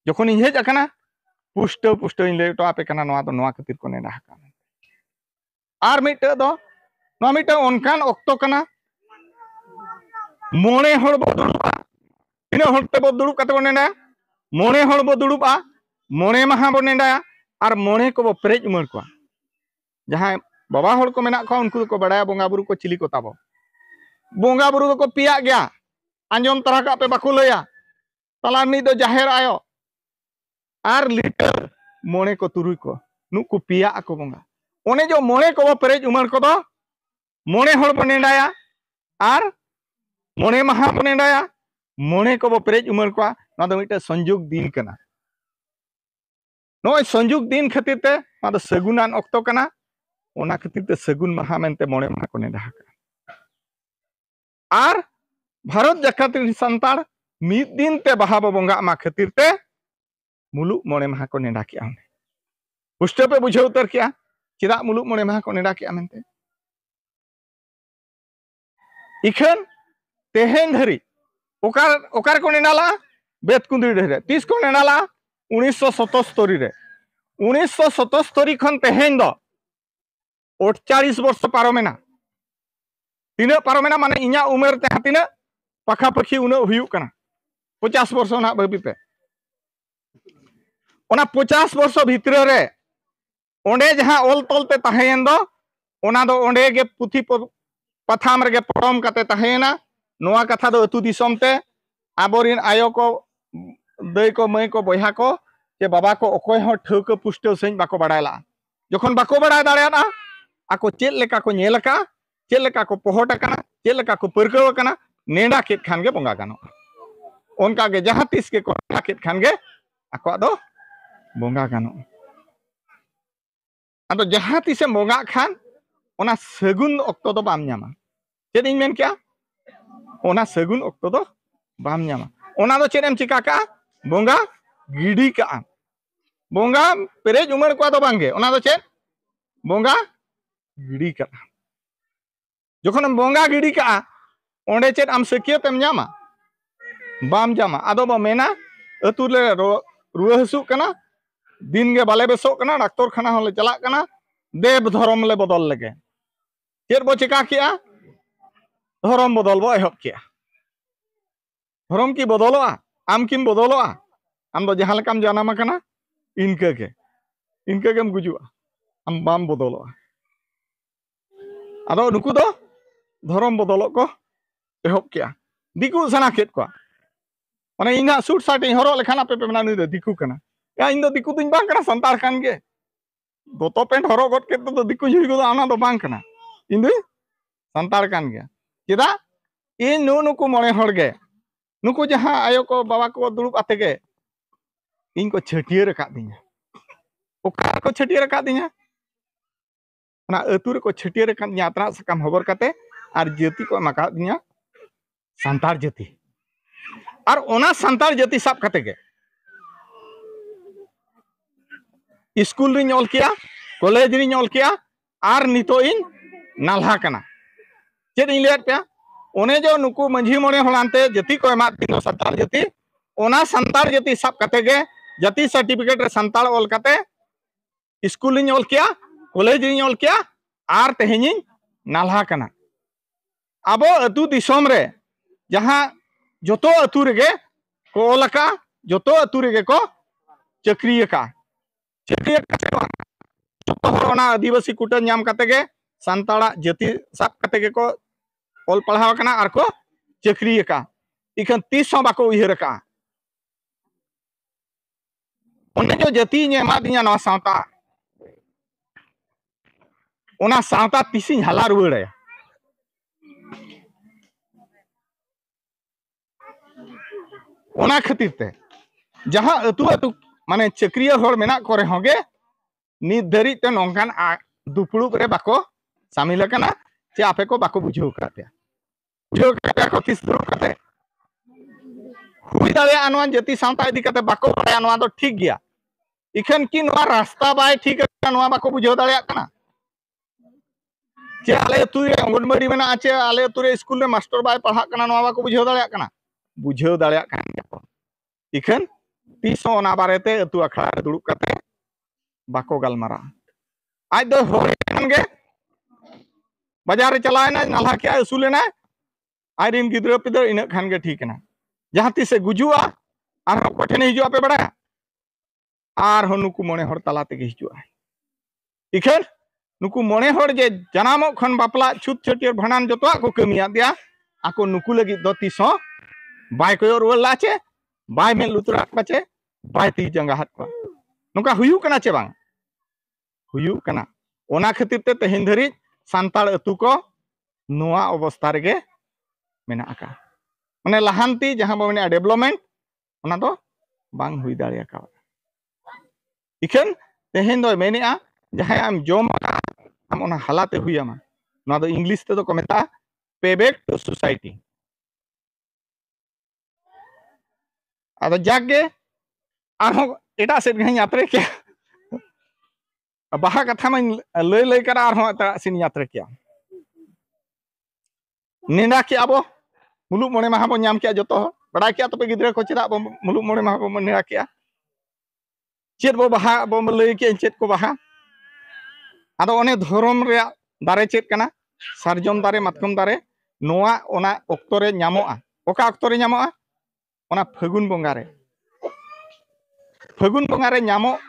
जखन इन हेज अकना पुष्टो पुष्टो इन ले तो आपे कना नोआ दो नोआ खातिर को नेडा हाका आर मिटे दो नोआ मिटे ओनकान ऑक्तो कना मोणे हड़ बो दुड़ुबा इना हड़ते बो दुड़ुब काते बो नेडा मोणे हड़ बो दुड़ुबा मोणे माहा बो नेडाया आर मोणे को बो प्रेज उमर को जहां बाबा हड़ को मेना को उनको को बड़ाया बोंगा बुरु को चिली को ताबो बोंगा बुरु को पिया गया आंजम तरह का पे बाको लैया तलानी दो जाहेर आयो आर लिटर मोणे को तुरुई को नुकु पिया को बोंगा ओने जो मोणे को प्रेज उमर को दो मोणे हड़ बो नेडाया आर मोणे माहा बो नेडाया मोणे को बो प्रेज उमर को ना दो मिटे संयोग दिन कना नोय संयोग दिन खातिर ते ना दो सगुनान ऑक्तो कना ओना खातिर ते सगुन माहा मेनते मोड़े माहा को नेडा हाका आर भारत जाकात संताड़ मिद दिन ते बाहा बोंगा मा खातिर ते मुलुक मोड़े माहा को नेडा किया पुष्ट पे बुझे उतर किया चिदा मुलुक मोड़े माहा को नेडा किया मेनते इखन तेहेन धरी ओकार ओकार को नेडाला बेतकुंदी ढेरे तीस को नेडाला 1977 रे 1977 खन तेहेन दो 48 वर्ष पारोमेना तीना पारोमेना माने इኛ उमेर ते तीना पाखा पखी उना हुयु कना 50 वर्ष ना बाबी पे ओना 50 वर्ष भितर रे ओंडे जहां ओल तोलते तहेन दो ओना दो ओंडे गे पुथी पथाम रे गे पड़म काते तहेना नोआ कथा दो अतु दिसम ते आबोरिन आयो को दई को मई को बया को जे बाबा को ओकोय हो ठौक पुष्टो सही बाको बड़ायला जखन बाको बड़ाय दाड़ाना आको चेल लेका को नेलका चेल लेका को पोहट कना चेल लेका को परकाव कना नेडा केत खान गे बोंगा गानो ओनका गे जहां तीस के को नेडा केत खान गे आको दो बोंगा गानो आदो जहां तीसे बोंगा खान ओना सगुन ऑक्तो दो बाम न्यामा चेद इन मेन क्या ओना सगुन ऑक्तो दो बाम न्यामा ओना दो चेद एम चिका का बोंगा गिडी का बोंगा पेरेज उमर को दो बांगे ओना दो चेद बोंगा गिडी का जखन बोंगा गिडी का ओंडे चेद आम सकियत एम न्यामा बाम जामा आदो बो मेना अतु ले रुआ हसु कना दिन गे बाले बेसो कना डॉक्टर खाना होले चला कना देव धर्म ले बदल लगे चेद बो चिका किया धर्म बदल बो एहब किया धर्म की बदलोआ आम किम बदलोआ आम दो जहां लेकाम जानाम आकना इनके गेम गुजुआ आम बाम बदलोआ आदो नुकु दो धर्म बदलो को एहब किया दिकु सना केत को माने इना सूट साट हरो लेखान आपे पे मना नुई दो दिकु कना या इन दो दिकु दुñ बांग कना संतार कान गे दोतो पेंट हरो गट के तो दिकु हुई गो आना दो बांग कना इन दो संतार कान गे चेदा इन नुकु मणे हर गे नुकु जहां आयो को बाबा को दुड़ुब आते गे इन को छटियर का दिया ओका को छटियर का दिया ना अतुर को छटियर का दिया तना सकम खबर काते आर जाति को मका दिया संतार जाति और ओना संतार जाति साब काते गे स्कूल रिन ऑल किया कॉलेज रिन ऑल किया आर नितो इन नालहा कना चेद इन लेट पे ओने जो नुकु मंझी मोने हलानते जाति को एमा दिनो संतार जाति ओना संतार जाति साब काते गे जाति सर्टिफिकेट रे संताल ऑल काते स्कूल रिन ऑल किया कॉलेज रिन ऑल किया आर तेहेनी नालहा कना आबो अतु दिसोम रे जहां जोतो अतु रेगे को ओलका जोतो अतु रेगे को चक्रिय का आदिवासी कुटा नाम काते गे संताड़ा जाति साब काते गे को ऑल पढ़ाव कना आर को चक्रिय का इखन 30 बाको उहर का ओने जो जाति ने मा दिया नवा सावता ओना सावता तिसिन हाला रुवाड़े ओना खातिर ते जहां अतु अतु माने चक्रिय होड़ मेना करे होगे नित धरी ते नोंकान दुपड़ुब रे बाको शामिल कना चे आपे को बाको बुझाव काते को तिस दुरुब काते हुई दाड़े अनवान जाति सावता इदी काते बाको बड़ाया नवा दो ठीक गया इखन की नवा रास्ता बाय ठीक नवा बाको बुझाव दाड़े कना चे आले अतु रे अंगनबाड़ी मेना आचे आले अतु रे स्कूल रे मास्टर बाय पढ़ा कना नवा बाको बुझाव दाड़े कना बुझाव दाड़े कान इखन तीसो ओना बारेते अतु अखड़ा रे दुड़ुब काते बाको गलमारा आज दो होगे बाजार रे चलायना नाला के असुलेना आरिन गिद्रा पिदर इन खान गे ठीक ना जहां तिसे गुजुआ आर कोठे ने हिजुआ पे बड़ा आर हो नुकु मणे हर तला ते हिजुआ इखन नुकु मणे हर जे जनामो खन बापला छुत छटियर भणान जतवा को कमिया दिया आको नुकु लगी दो तीसो बाय को रुवल लाचे बाय में लुतरा पाचे बाय ती जंगा हात को नुका हुयु कना चे बांग हुयु कना ओना खातिर ते तेहेन धरी संताल अतु को नोआ अवस्था रेगे मेना आका माने लहांती जहां बो मेना डेवलपमेंट ओना दो बांग हुई दाड़िया का इखन तेहेन दो मेनेआ जहां आम जोम आम ओना हालाते हुयामा ना दो इंग्लिश ते दो को मेता पेबैक टू सोसाइटी आदो जागे आरो एटा सेट गई यात्रा क्या बाहा कथा में लय लय करा आरो एटा सिन यात्रा क्या नेना के आबो मुलुक मोणे माहा बो नाम किया जतो बड़ा किया तो पे गिद्रा को चेदा बो मुलुक मोणे माहा बो नेना किया चेद बो बाहा बो लय के चेद को बाहा आदो ओने धर्म रे दारे चेद कना सारजम दारे मातकम दारे नोआ ओना ऑक्टो रे ᱧᱟᱢᱚᱜᱼᱟ ओका ऑक्टो रे ᱧᱟᱢᱚᱜᱼᱟ ओना फागुन बंगा रे फागुन बंगा रे ᱧᱟᱢᱚᱜ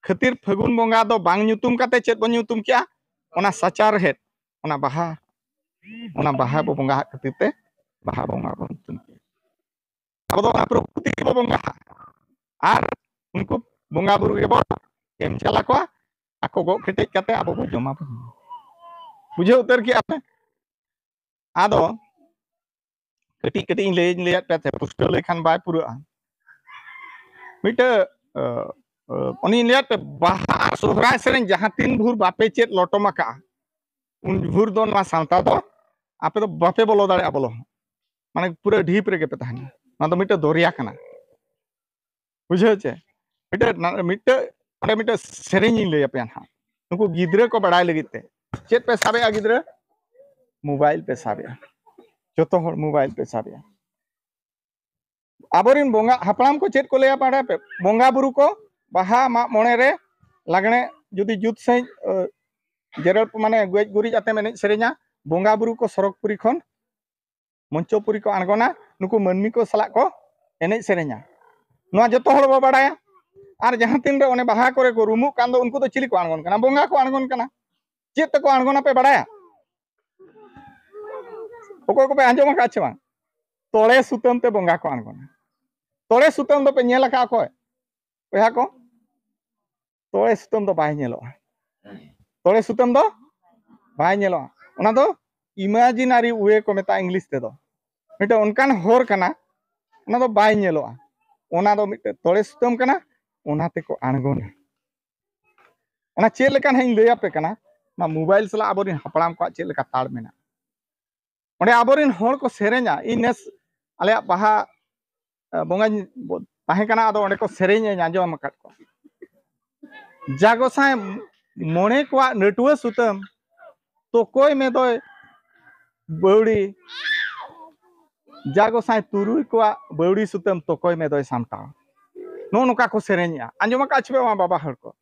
खातिर फागुन बंगा दो बांग ᱧᱩᱛᱩᱢ काते चेद बो ᱧᱩᱛᱩᱢ किया ओना सचार हेड ओना बाहा बो बंगा खातिर ते बाहा बंगा बो ᱧᱩᱛᱩᱢ अब दो प्रकृति बो बंगा आर उनको बंगा बुरु के बो एम चला को आको गो केटेज काते अब बो जमा बुझे उतर की आपने आदो कटी कटी ले पे पुष्ट लेखान बाय पूरा मिटे उनी ले पे बाहा सोहराय सेरेन जहां तीन भूर बापे चेत लोटोमा का उन भूर दो ना सांता दो आपे तो बापे बोलो दाड़े बोलो माने पूरा ढीप रे के पे तहना ना तो मिटे दोरिया कना बुझे छे मिटे सेरेन ले पे ना नुको गिद्रे को बड़ाई लगिते चेत पे साबे आ गिद्रे मोबाइल पे साबे जोतो हर मोबाइल पे साबे आबोरिन बोंगा हापड़ाम को चेत को ले पाड़ा पे बोंगा बुरु को बाहा मा मोणे रे लागणे जुदी जुत सही जेरल माने गोज गुरी जाते मेने सेरेना बोंगा बुरु को सरकपुरी खन मंचोपुरी को आणगोना नुकु मनमी को सलाक को एने सेरेnya नोआ जतो हड़ बो बाडाया और जहां तीन रे ओने बाहा करे को रुमु कान दो उनको तो चिली को आणगोन कना बोंगा को आणगोन कना चेत को आणगोना पे बाडाया ओको को पे आंजो का छवा तोड़े सुतम ते बोंगा को आणगोना तोड़े सुतम दो पे नेला का को पेहा को तोड़े सुतम दो बाय नेलो तोड़े सुतम दो बाय नेलो ओना दो इमेजिनरी वे को मेता इंग्लिश ते दो मिटे उनकान होर कना ओना दो बाय नेलो ओना दो मिटे तोड़े सुतम कना ओना ते को आणगोना ओना चेल लेकान हें लैया पे कना ना मोबाइल सला आबोरिन हपड़ाम को चेल लेका ताड़ मेना ओंडे आबोरिन होर को सेरे냐 इनेस आले बाहा बोंगा ताहे कना आदो ओंडे को सेरेnya आंजोम अकात को जागो साय मोने को नटुआ सुतम तो कोई में दो बौड़ी जागो साय तुरुई को बौड़ी सुतम तो कोई में दो सामटा नो नुका को सेरेnya आंजोम अकात छबे वा बाबा हर को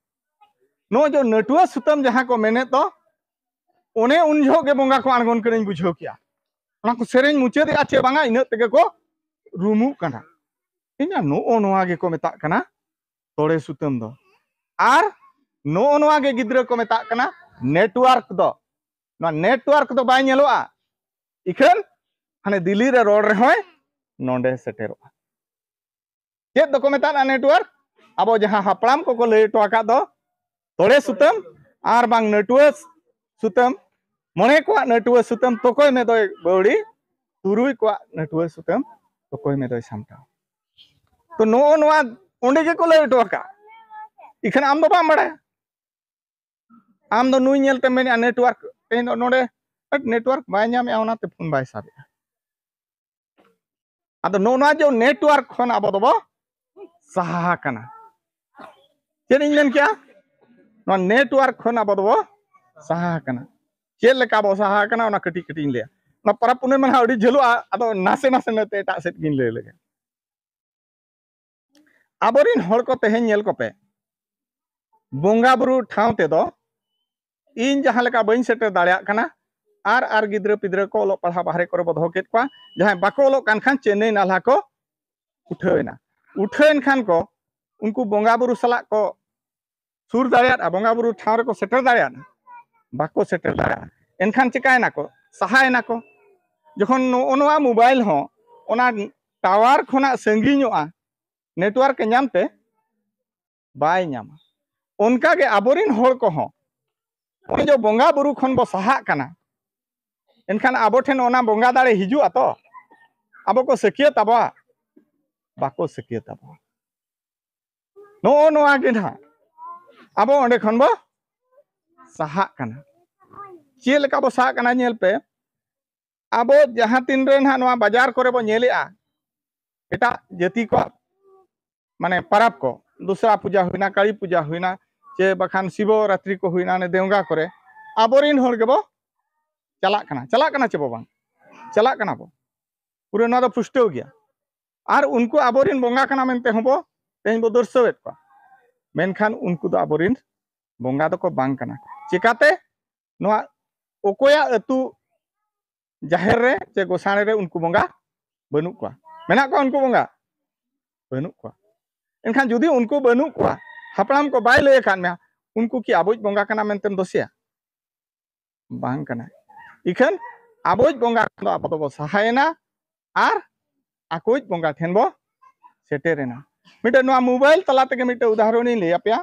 नो जो नटुआ सुतम जहां को मेने तो ओने उन झोगे बोंगा को आणगोन करें बुझो किया ओना को सेरेñ मुचाद आछे बांगा इना तेगे को रुमु कना इना नो नोआ गे को मेता कना तोड़े सुतम दो आर नो नोआ गे गिद्रा को मेता कना नेटवर्क दो बाय नेलोआ इखन हाने दिल्ली रे रोड रे होय नोंडे सेटेरोआ चेद दो को मेता नेटवर्क अब जहां हपड़ाम को लय तो आका दो तोड़े सुतम आर बांग नेटवर्क सुतम मोने को नटुआ सुतम तो कोई में दो बौड़ी तुरुई को नटुआ सुतम तो कोई में दो सामटा तो नो नोआ ओंडे के को लय तो आका इखन आम दो बाम बड़ा आम दो नुई नेलते मेने नेटवर्क ते नोडे नेटवर्क बाय नामे ओना ते फोन बाय साबे आदो नोना जो नेटवर्क खन आबो दो सहा कना चेद इन मेन किया नो नेटवर्क खन आबो दो सहा कना चेद लेका बो सहा कना ओना कटी कटी ले ना पर पुने मन अडी झलो आदो नासे नासे नते एटा सेट गिन ले लगे आबोरिन हड़ को तेहें नेल को पे बोंगा बुरु ठाव ते दो इन जहां लेका बइन सेटर दाड़िया कना आर गिद्रा पिद्रा को ओलो पढ़ा बाहरे करे बो दहो केत को जहां बाको ओलो कान खान चेन्नई नाला को उठेन खान को उनको बोंगा बुरु सला को सुर दाड़िया बोंगा बुरु ठाव रे को सेटर दाड़िया बाको सेटर दाड़िया एनखान चिकायना को सहायना को जखन नोआ मोबाइल हो ओना टावर खना संगिñoa नेटवर्क नामते बाय नामा उनका के आबोरिन होड़ को हो ओने जो बोंगा बुरु खन बो सहा कना एनखान आबो ठेन ओना बोंगा दाड़े हिजुआ तो आबो को सकिया तबा बाको सकिया तबा नोआ के ना आबो ओंडे खन बो सहा कना चेल का बो सहा कना नेल पे आबो जहां तीन रे ना नोआ बाजार करे बो नेलेआ एटा जाति को माने परब को दूसरा पूजा हुईना काली पूजा हुईना चे बखान शिवरात्रि को हुईना ने देवगा करे आबोरिन होड़ गेबो चला कना चे बो बांग चला कना बो पूरे ना दो पुष्टो गया और उनको आबोरिन बोंगा कना मेनते हबो तेन बो दर्शवेत को मेनखान उनको दो आबोरिन बोंगा दो को बांग कना चिकाते नोआ ओकोया अतु जाहेर रे चे गोसाणे रे उनको बोंगा बनु को मेना को उनको बोंगा बनु को एनखान जुदी उनको बनु को हपड़ाम को बाय लय खान में उनको की आबोज बोंगा कना मेनतेम दोसिया बांग कना इखन आबोज बोंगा दो आबो दो सहायना आर आकोज बोंगा ठेन बो सेटेरेना मिटे नोआ मोबाइल तला तके मिटे उदाहरण इन लय आपया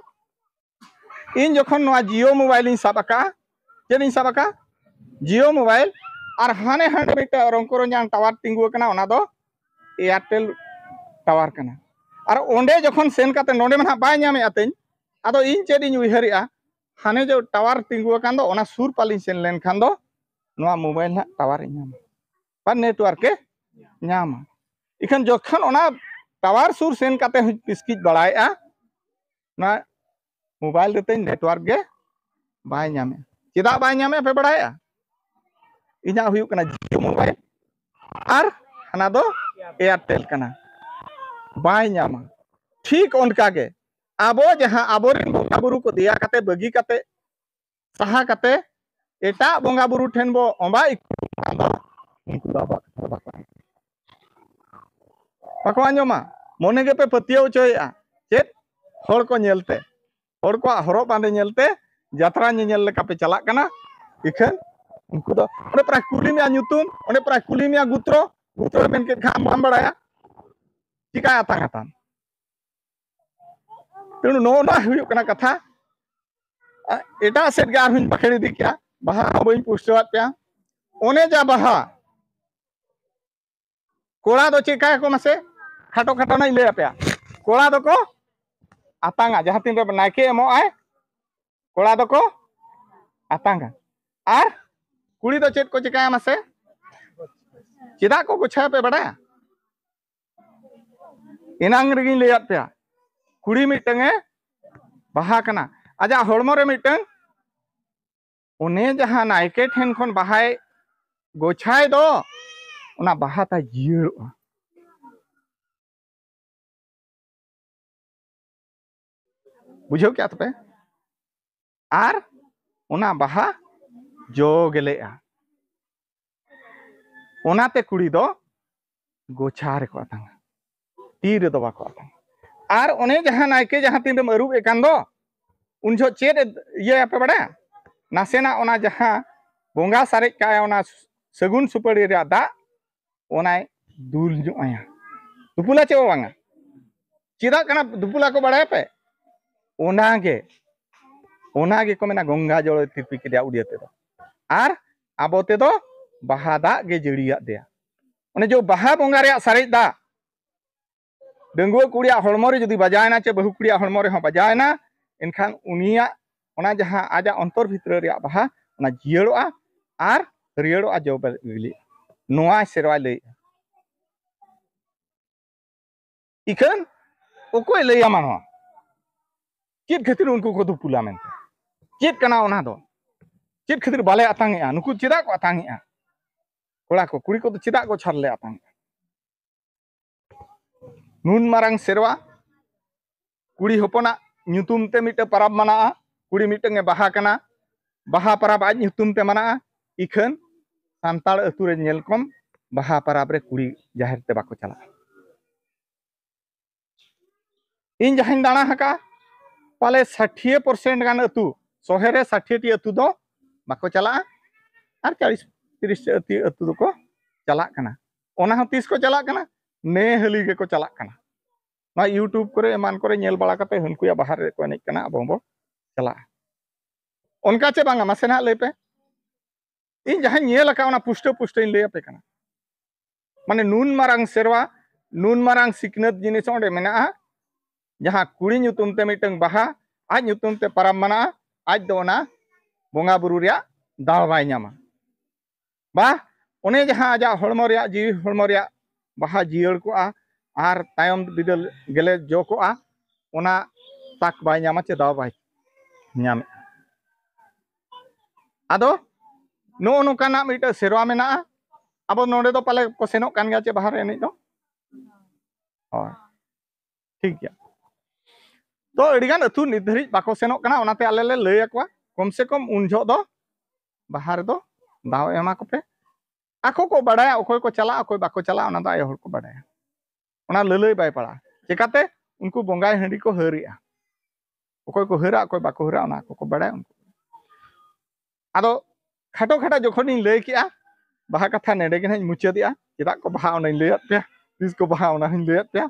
इन जखन नोआ जियो मोबाइल इन साबका चेन इन साबका जियो मोबाइल और हाने हाने मिटे रंकोरंजान टावर तिंगु कना ओना दो एयरटेल टावर कना और ओंडे जखन सेन काते नोंडे मन बाय नामे आतेन आदो इन चेद इन उइहरिया हाने जो टावर तिंगु कान दो ओना सुर पालिन सेन लेन खान दो नोआ मोबाइल ना टावर नामा बा नेटवर्क के नामा इखन जखन ओना टावर सुर सेन काते पिसकिज बड़ायआ ना मोबाइल रेते नेटवर्क के बाय नामे चेदा बाय नामे पे बड़ायआ इना हुयु कना जियो मोबाइल और हना दो एयरटेल कना बाय नामा ठीक उनका के आबो जहां आबोरिन बोंगा बुरु को दिया काते बगी काते सहा काते एटा बोंगा बुरु ठेन बो ओंबा उनको बाबा बाको आंजमा मने के पे पतियो चोया चेत हर को नेलते हर को हरो बांधे नेलते यात्रा नेल लेका पे चला कना इखन उनको दो ओने प्राय कुलिमिया नुतुम ओने प्राय कुलिमिया गुत्रो गुत्रो मेन के खाम बाम बड़ाया चिका आतां आतां तेणु नो ना हुयु कना कथा एटा सेट गे आरहुं पखेड़ी दी क्या बाहा बई पुष्टवात पे ओने जा बाहा कोड़ा दो चिका को मसे खाटो खाटो ना ले पे कोड़ा दो को आतांगा जहां तीन रे नायके एमो आय कोड़ा दो को आतांगा आर कुड़ी दो चेत को चिका मसे चिदा को गुछा पे बड़ा इनांग रगी ले पे कुड़ी मिटंगे बाहा कना आजा हड़मो रे मिटंग ओने जहां नायके ठेन खन बाहाय गोछाय दो ओना बाहा ता जियड़ोआ बुझो क्या तपे आर ओना बाहा जो गेलेआ ओनाते कुड़ी दो गोछा रे को आतांगा तीर दो बाको आतांगा आर ओने जहां नायके जहां तीन रे अरुब एकान दो उन जो चेद ये पे बड़ा नासेना ओना जहां बोंगा सारे का ओना सगुन सुपड़ी रे दा ओनाय दुल जो आया दुपुला चे बांगा चिदा कना दुपुला को बड़ा पे ओनागे को मेना गंगा जल तिरपी के उड़ियाते दो आर आबोते दो बाहा दा गे जड़िया दे ओने जो बाहा बोंगा रे सारे दा डंगुआ कुड़िया हड़मो रे जदी बजायना चे बहु कुड़िया हड़मो रे हो बजायना इनखान उनिया ओना जहां आजा अंतर भितर रे बाहा ओना जियड़ोआ आर हरियड़ोआ जो बिली नोआ सेरवा ले इखन ओकोय लैया मानो चेत खातिर उनको को दुपुला मेनते चेत कना ओना दो चेत खातिर बाले आतांगेआ नुकु चिदा को आतांगेआ कोड़ा को कुड़ी को तो चिदा को छारले आतांगे नुन मारंग सेरवा कुड़ी होपना ᱧᱩᱛᱩᱢ ᱛᱮ ᱢᱤᱫᱴᱮᱱ ᱯᱟᱨᱟᱵᱽ ᱢᱟᱱᱟᱜᱼᱟ ᱠᱩᱲᱤ ᱢᱤᱫᱴᱮᱱ ᱵᱟᱦᱟ ᱠᱟᱱᱟ ᱵᱟᱦᱟ ᱯᱟᱨᱟᱵᱽ ᱟᱡ ᱧᱩᱛᱩᱢ ᱛᱮ ᱢᱟᱱᱟᱜᱼᱟ ᱤᱠᱷᱟᱹᱱ ᱥᱟᱱᱛᱟᱲ ᱟᱹᱛᱩ ᱨᱮ ᱧᱮᱞ ᱠᱚᱢ ᱵᱟᱦᱟ ᱯᱟᱨᱟᱵᱽ ᱨᱮ ᱠᱩᱲᱤ ᱡᱟᱦᱮᱨ ᱛᱮ ᱵᱟᱠᱚ ᱪᱟᱞᱟᱜᱼᱟ ᱤᱧ ᱡᱟᱦᱟᱸᱧ ᱫᱟᱬᱟ ᱦᱟᱠᱟ ᱯᱟᱞᱮ 60% ᱜᱟᱱ ᱟᱹᱛᱩ ᱥᱚᱦᱮ ᱨᱮ 60ᱴᱤ ᱟᱹᱛᱩ ᱫᱚ ᱵᱟᱠᱚ ᱪᱟᱞᱟᱜᱼᱟ ᱟᱨ 40-30ᱴᱤ ᱟᱹᱛᱩ ᱫᱚᱠᱚ ᱪᱟᱞᱟᱜ ᱠᱟᱱᱟ ᱚᱱᱟ ᱦᱚᱸ ᱛᱤᱥ ᱠᱚ ᱪᱟᱞᱟᱜ ᱠᱟᱱᱟ ᱱᱮ ᱦᱟᱹᱞᱤ ᱜᱮᱠᱚ ᱪᱟᱞᱟᱜ ᱠᱟᱱᱟ ना यूट्यूब करे एमान करे नेल बाड़ा कते हनकुया बाहर रे को एनेज कना अब बो चला उनका चे बांगा मसेना लेपे इन जहां नेल का ओना पुष्ट पुष्ट इन लेपे कना माने नून मारांग सेरवा नून मारांग सिकनत जिनिस ओंडे मेना जहां कुड़ी ᱧᱩᱛᱩᱢ ते मिटंग बाहा आज ᱧᱩᱛᱩᱢ ते परम मना आज दो ना बोंगा बुरु रिया दाव बाय ᱧामा बा ओने जहां आजा हड़मो रिया जी हड़मो रिया बाहा जियड़ को आर तायम बिदल गेले जो को ओना ताक बाय ᱧामा चे दाव बाय ᱧाम आदो नो नोकाना मिटे सेरवा मेना अब नोडे दो पाले को सेनो कान गया चे बाहर एने दो ठीक गया तो अड़ीगान अतु निर्धारित बाको सेनो कना ओनाते आले ले लय अकवा कम से कम उन जो दो बाहर दो दाव एमा को पे आको को बडाया ओकोय को चला ओकोय बाको चला ओना दो आय हर को बडाया ओना ललय बाय पड़ा चिकाते उनको बोंगाय हंडी को हरिया ओकोय को हरा ओकोय बाको हरा ओना को बडाया उनको आदो खाटो खाटा जखन इन लय किया बाहा कथा नेडे गे मुचादिया चिदा को बाहा ओना लयत पे तिस को बाहा ओना हन लयत पे